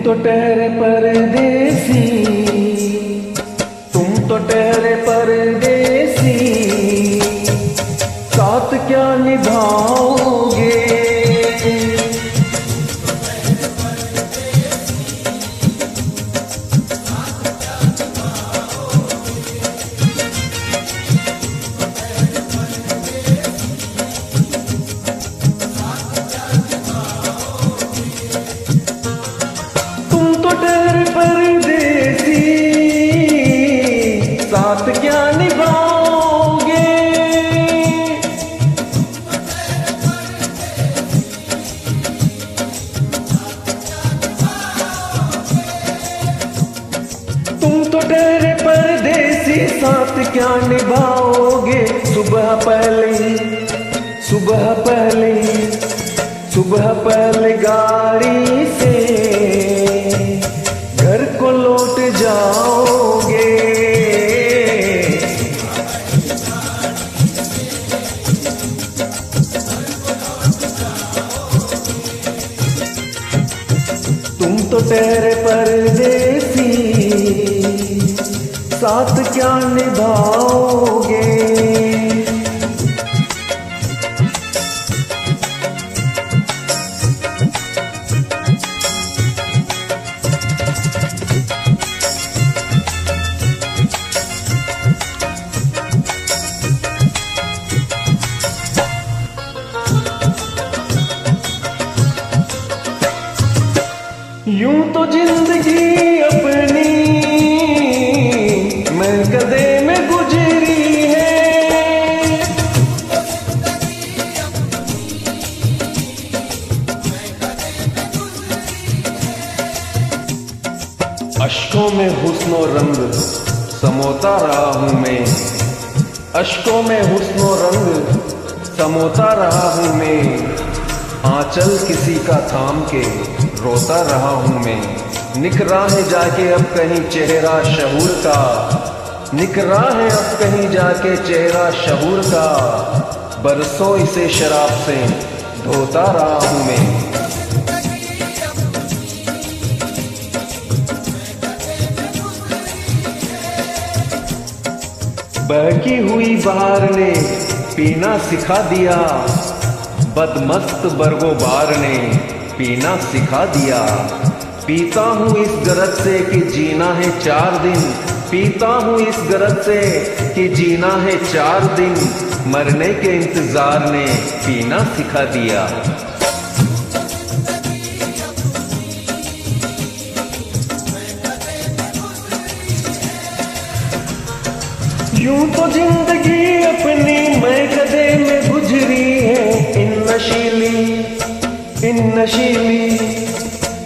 तो ठहरे परदेसी, तुम तो ठहरे परदेसी, साथ क्या निभाओगे। परदेसी साथ क्या निभाओगे। तुम तो ठहरे परदेसी साथ क्या निभाओगे। सुबह पहले गाड़ी से घर को लौट जाओगे। तुम तो ठहरे परदेसी साथ क्या निभाओगे। यूं तो जिंदगी अपनी मैं कदे में गुजरी है। अश्कों में हुस्नो रंग समोता रहा हूं मैं, अश्कों में हुस्नो रंग समोता रहा हूं मैं। आंचल किसी का थाम के रोता रहा हूं मैं। निकरा है जाके अब कहीं चेहरा शहूर का, निकरा है अब कहीं जाके चेहरा शहूर का। बरसों इसे शराब से धोता रहा हूं मैं। बहकी हुई बहार ने पीना सिखा दिया, बदमस्त बरगोबार ने पीना सिखा दिया। पीता हूँ इस गरज से कि जीना है 4 दिन, पीता हूँ इस गरज से कि जीना है 4 दिन। मरने के इंतजार ने पीना सिखा दिया। यूं तो जिंदगी अपनी मैं कदे में गुजरी है।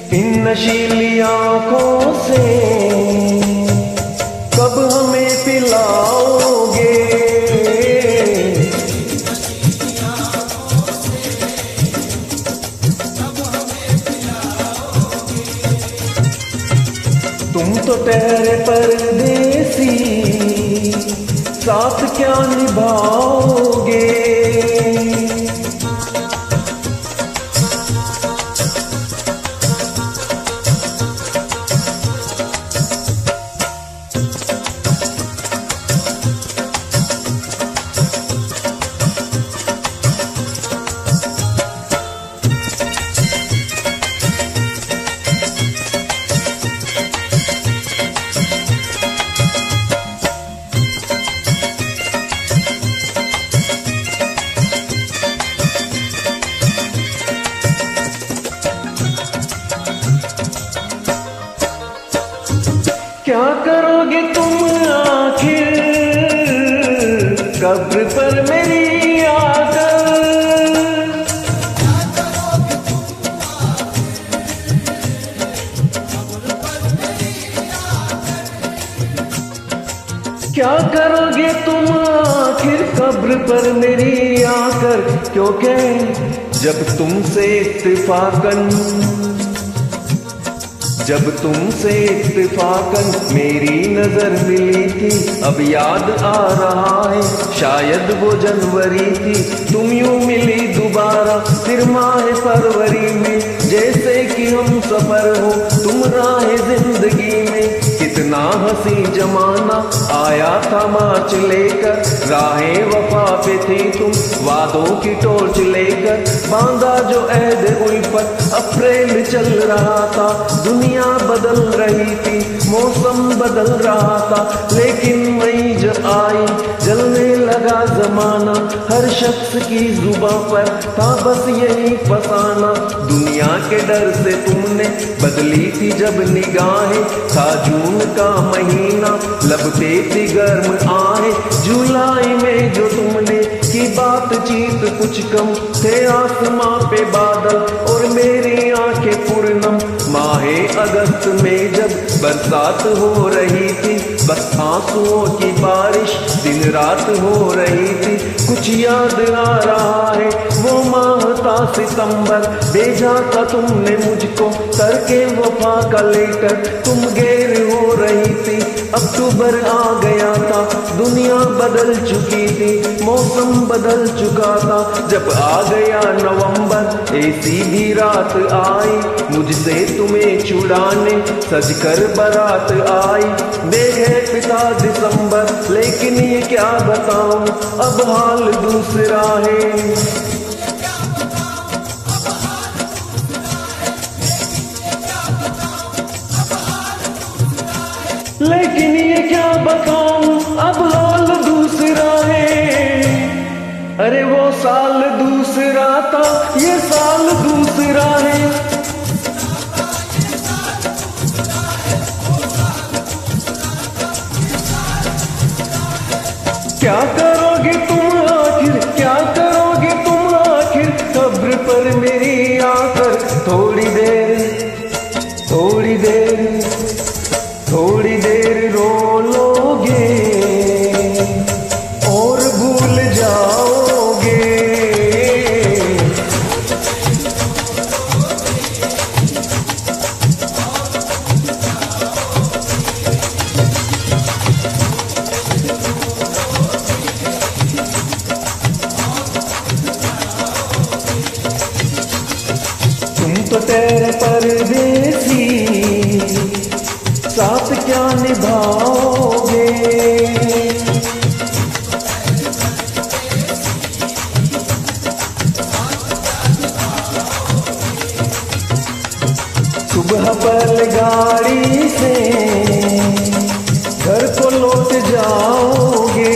इन नशीली आंखों से कब हमें पिलाओगे। तुम तो ठहरे परदेसी साथ क्या निभाओगे। क्या करोगे तुम आखिर कब्र पर मेरी आकर। क्या करोगे तुम आखिर कब्र पर मेरी आकर। क्योंकि जब तुमसे इत्तेफाकन जब तुमसे इत्तेफाकन मेरी नजर मिली थी, अब याद आ रहा है शायद वो जनवरी थी। तुम यूं मिली दोबारा फिर माह फरवरी में, जैसे कि हम सफर हो तुम राह जिंदगी में। कितना हंसी जमाना आया था मार्च लेकर, राहें वफा पे थी तुम वादों की टोर्च लेकर। बांधा जो ऐद उल्फत अप्रैल चल रहा था, दुनिया बदल रही थी, मौसम बदल रहा था। लेकिन मई जब आई जलने लगा जमाना, हर शख्स की जुबां पर था बस यही फसाना। दुनिया के डर से तुमने बदली थी जब निगाहें, था जून का महीना लब पे थी गर्म आहे। जुलाई में जो तुमने की बातचीत कुछ कम थे आसमां पे बादल और मेरी आंखें पूर्णम। माहे अगस्त में जब बरसात हो रही थी, बस आंसुओं की बारिश दिन रात हो रही थी। कुछ याद आ रहा है वो माह था सितंबर, भेजा था तुमने मुझको करके वफा का लेटर। तुम गैर हो रही थी, अक्टूबर आ गया था, दुनिया बदल चुकी थी, मौसम बदल चुका था। जब आ गया नवंबर ऐसी भी रात आई, मुझसे तुम्हें छुड़ाने सजकर बारात आई। देखे पिता दिसंबर, लेकिन ये क्या बताऊं अब हाल दूसरा है। लेकिन ये क्या बताऊं अब हाल दूसरा है। अरे वो साल दूसरा था, ये साल दूसरा है। क्या करोगे तुम आखिर, क्या करोगे तुम आखिर, कब्र पर मेरी आकर थोड़ी देर, थोड़ी देर, थोड़ी देर रो लोगे और भूल जाओगे। तुम तो तेरे परदेसी, साथ क्या निभाओगे। सुबह पर गाड़ी से घर को लौट जाओगे।